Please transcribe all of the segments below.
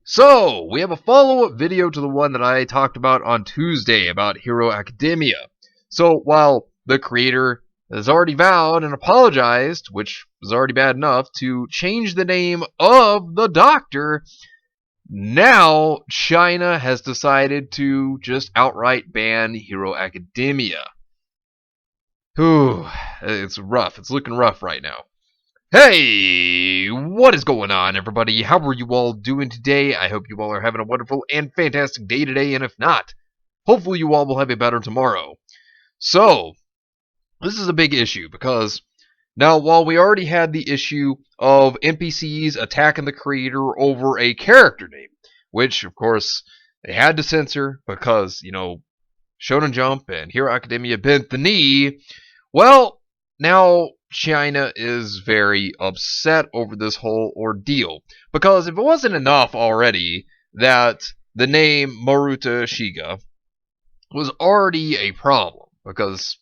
So, we have a follow-up video to the one that I talked about on Tuesday about Hero Academia. So, while the creator has already vowed and apologized, which was already bad enough, to change the name of the Doctor, now China has decided to just outright ban Hero Academia. Whew, it's rough. It's looking rough right now. Hey, what is going on, everybody? How are you all doing today? I hope you all are having a wonderful and fantastic day today, and if not, hopefully you all will have a better tomorrow. So, this is a big issue because now, while we already had the issue of NPCs attacking the creator over a character name, which, of course, they had to censor because, Shonen Jump and Hero Academia bent the knee, well, now China is very upset over this whole ordeal. Because if it wasn't enough already that the name Meru Toshiba was already a problem, because,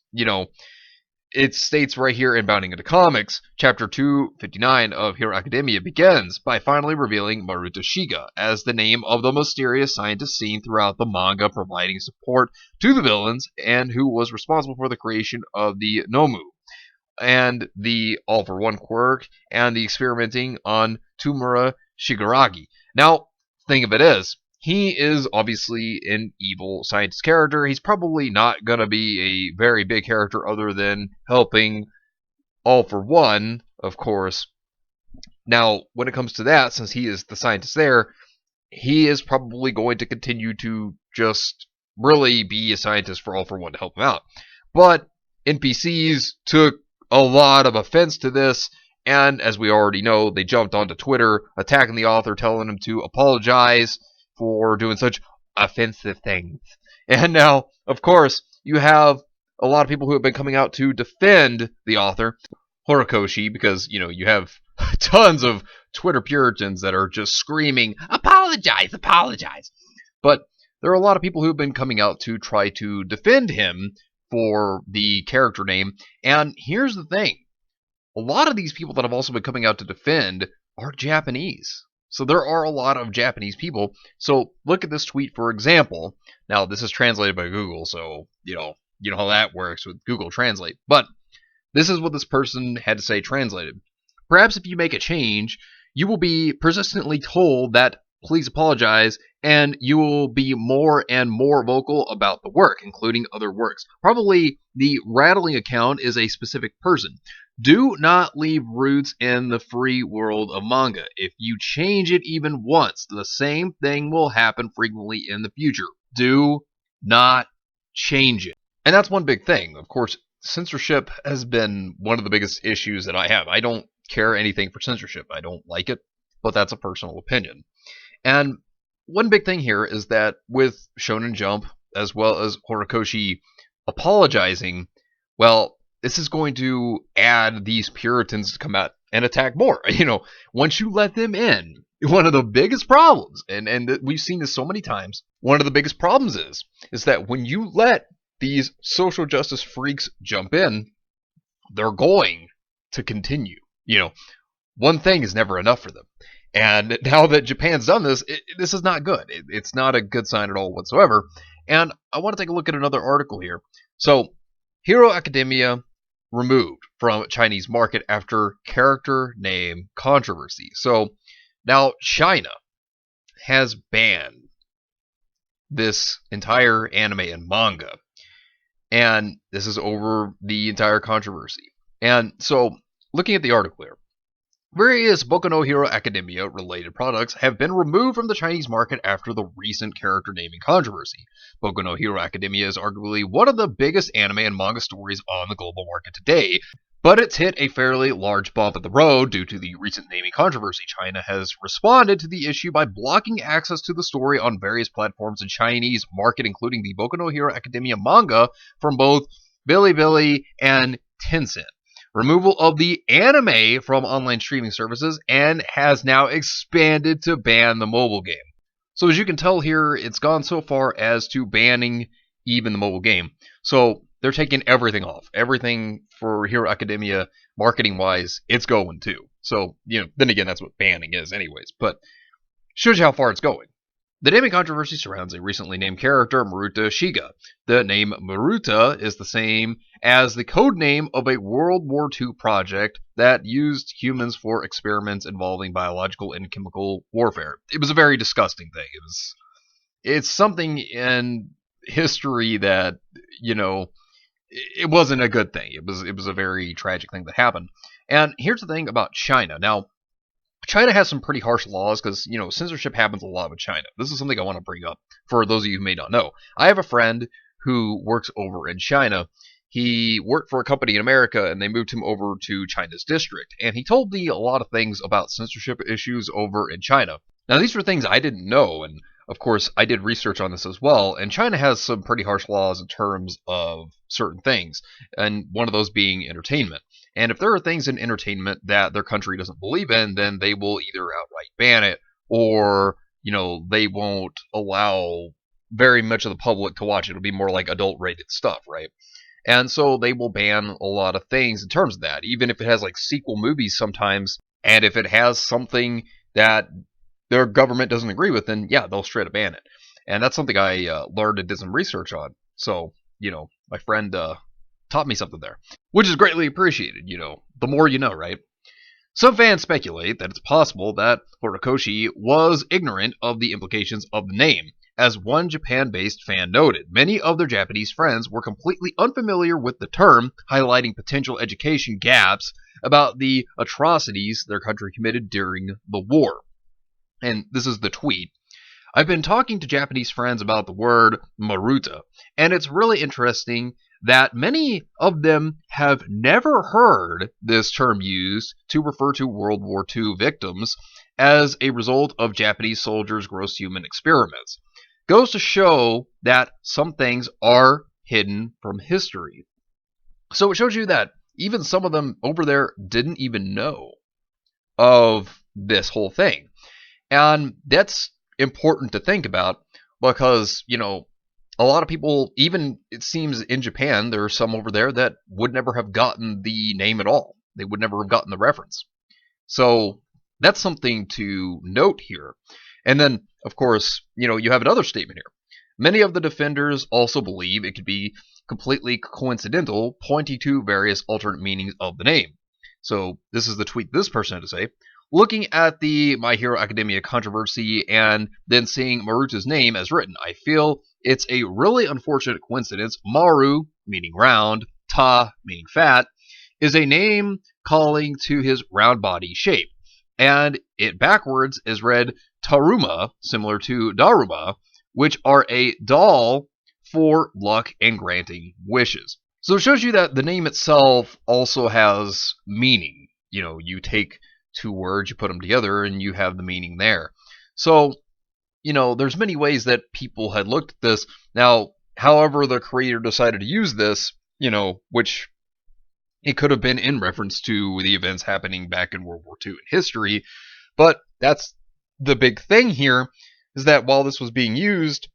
it states right here in Bounding into Comics, Chapter 259 of Hero Academia begins by finally revealing Meru Toshiba as the name of the mysterious scientist seen throughout the manga, providing support to the villains and who was responsible for the creation of the Nomu and the All for One quirk and the experimenting on Tumura Shigaragi. Now, thing of it is, he is obviously an evil scientist character. He's probably not going to be a very big character other than helping All for One, of course. Now, when it comes to that, since he is the scientist there, he is probably going to continue to just really be a scientist for All for One to help him out. But NPCs took a lot of offense to this, and as we already know, they jumped onto Twitter attacking the author, telling him to apologize for doing such offensive things. And now, of course, you have a lot of people who have been coming out to defend the author, Horikoshi, because, you have tons of Twitter Puritans that are just screaming, apologize, apologize. But there are a lot of people who have been coming out to try to defend him for the character name. And here's the thing. A lot of these people that have also been coming out to defend are Japanese. So there are a lot of Japanese people. So look at this tweet, for example. Now, this is translated by Google, so, you know how that works with Google Translate. But this is what this person had to say translated. Perhaps if you make a change, you will be persistently told that please apologize, and you will be more and more vocal about the work, including other works. Probably the rattling account is a specific person. Do not leave roots in the free world of manga. If you change it even once, the same thing will happen frequently in the future. Do not change it. And that's one big thing. Of course, censorship has been one of the biggest issues that I have. I don't care anything for censorship. I don't like it, but that's a personal opinion. And one big thing here is that with Shonen Jump, as well as Horikoshi apologizing, well, this is going to add these Puritans to come out and attack more. Once you let them in, one of the biggest problems, and we've seen this so many times, one of the biggest problems is that when you let these social justice freaks jump in, they're going to continue. One thing is never enough for them. And now that Japan's done this, this is not good. It's not a good sign at all whatsoever. And I want to take a look at another article here. So, Hero Academia removed from Chinese market after character name controversy. So, now China has banned this entire anime and manga. And this is over the entire controversy. And so, looking at the article here, various Boku no Hero Academia related products have been removed from the Chinese market after the recent character naming controversy. Boku no Hero Academia is arguably one of the biggest anime and manga stories on the global market today, but it's hit a fairly large bump in the road due to the recent naming controversy. China has responded to the issue by blocking access to the story on various platforms in Chinese market, including the Boku no Hero Academia manga from both Bilibili and Tencent. Removal of the anime from online streaming services, and has now expanded to ban the mobile game. So as you can tell here, it's gone so far as to banning even the mobile game. So they're taking everything off. Everything for Hero Academia, marketing-wise, it's going too. So, then again, that's what banning is anyways. But Shows you how far it's going. The naming controversy surrounds a recently named character, Meru Toshiba. The name Maruta is the same as the code name of a World War II project that used humans for experiments involving biological and chemical warfare. It was a very disgusting thing. It's something in history that, you know, it wasn't a good thing. It was a very tragic thing that happened. And here's the thing about China. Now, China has some pretty harsh laws because, censorship happens a lot with China. This is something I want to bring up for those of you who may not know. I have a friend who works over in China. He worked for a company in America and they moved him over to China's district. And he told me a lot of things about censorship issues over in China. Now, these were things I didn't know. And of course, I did research on this as well. And China has some pretty harsh laws in terms of certain things. And one of those being entertainment. And if there are things in entertainment that their country doesn't believe in, then they will either outright ban it or, they won't allow very much of the public to watch it. It'll be more like adult rated stuff, right? And so they will ban a lot of things in terms of that, even if it has like sequel movies sometimes. And if it has something that their government doesn't agree with, then yeah, they'll straight up ban it. And that's something I learned and did some research on. So, my friend taught me something there, which is greatly appreciated. The more you know, right? Some fans speculate that it's possible that Horikoshi was ignorant of the implications of the name. As one Japan-based fan noted, many of their Japanese friends were completely unfamiliar with the term, highlighting potential education gaps about the atrocities their country committed during the war. And this is the tweet. I've been talking to Japanese friends about the word Maruta, and it's really interesting that many of them have never heard this term used to refer to World War II victims as a result of Japanese soldiers' gross human experiments. Goes to show that some things are hidden from history. So it shows you that even some of them over there didn't even know of this whole thing. And that's important to think about because, a lot of people, even it seems in Japan, there are some over there that would never have gotten the name at all. They would never have gotten the reference. So that's something to note here. And then, of course, you have another statement here. Many of the defenders also believe it could be completely coincidental, pointing to various alternate meanings of the name. So this is the tweet this person had to say. Looking at the My Hero Academia controversy and then seeing Maruta's name as written, I feel it's a really unfortunate coincidence. Maru, meaning round, Ta, meaning fat, is a name calling to his round body shape. And it backwards is read Taruma, similar to Daruma, which are a doll for luck and granting wishes. So it shows you that the name itself also has meaning. You take two words, you put them together, and you have the meaning there. So, there's many ways that people had looked at this. Now, however the creator decided to use this, which it could have been in reference to the events happening back in World War II in history, but that's the big thing here, is that while this was being used,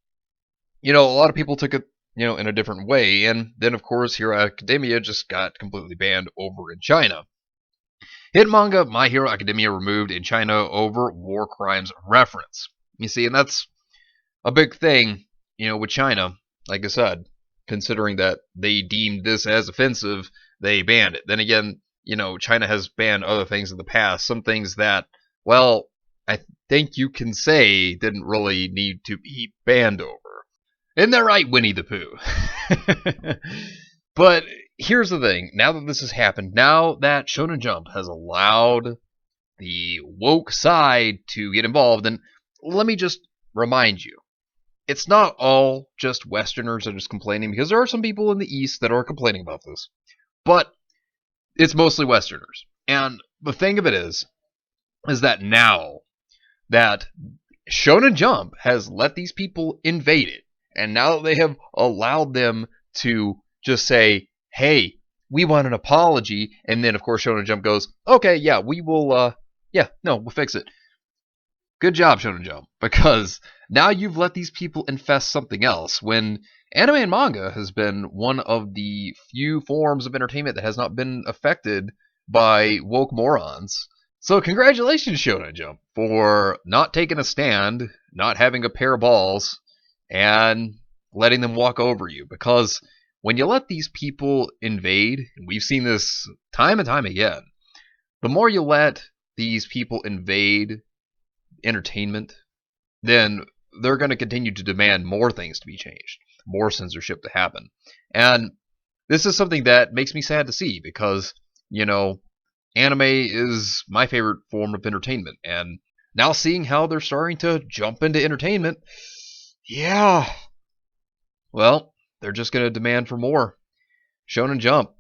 a lot of people took it, in a different way, and then, of course, Hero Academia just got completely banned over in China. Hit manga My Hero Academia removed in China over war crimes reference. You see, and that's a big thing, with China. Like I said, considering that they deemed this as offensive, they banned it. Then again, China has banned other things in the past. Some things that, well, I think you can say didn't really need to be banned over. Isn't that right, Winnie the Pooh? But here's the thing. Now that this has happened, now that Shonen Jump has allowed the woke side to get involved, and let me just remind you, it's not all just Westerners that are just complaining, because there are some people in the East that are complaining about this. But it's mostly Westerners. And the thing of it is that now that Shonen Jump has let these people invade it, and now that they have allowed them to just say, hey, we want an apology, and then, of course, Shonen Jump goes, okay, yeah, we will, we'll fix it. Good job, Shonen Jump, because now you've let these people infest something else, when anime and manga has been one of the few forms of entertainment that has not been affected by woke morons. So congratulations, Shonen Jump, for not taking a stand, not having a pair of balls, and letting them walk over you. Because when you let these people invade, and we've seen this time and time again, the more you let these people invade entertainment, then they're going to continue to demand more things to be changed, more censorship to happen. And this is something that makes me sad to see because, you know, anime is my favorite form of entertainment. And now seeing how they're starting to jump into entertainment, yeah, well, they're just going to demand for more. Shonen Jump,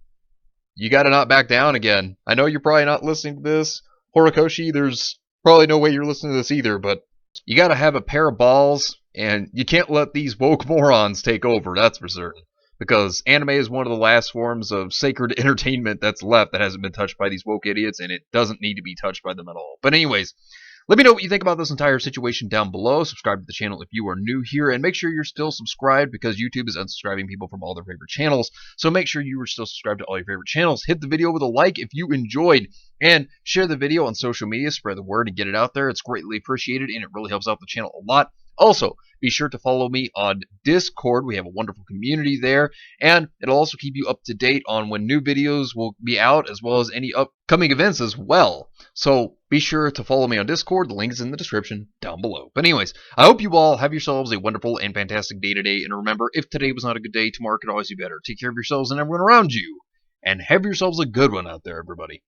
you got to not back down again. I know you're probably not listening to this. Horikoshi, there's probably no way you're listening to this either, but you got to have a pair of balls, and you can't let these woke morons take over, that's for certain. Because anime is one of the last forms of sacred entertainment that's left that hasn't been touched by these woke idiots, and it doesn't need to be touched by them at all. But anyways, let me know what you think about this entire situation down below. Subscribe to the channel if you are new here, and make sure you're still subscribed because YouTube is unsubscribing people from all their favorite channels. So make sure you are still subscribed to all your favorite channels. Hit the video with a like if you enjoyed, and share the video on social media. Spread the word and get it out there. It's greatly appreciated, and it really helps out the channel a lot. Also, be sure to follow me on Discord. We have a wonderful community there, and it'll also keep you up to date on when new videos will be out, as well as any upcoming events as well. So be sure to follow me on Discord. The link is in the description down below. But anyways, I hope you all have yourselves a wonderful and fantastic day today. And remember, if today was not a good day, tomorrow could always be better. Take care of yourselves and everyone around you, and have yourselves a good one out there, everybody.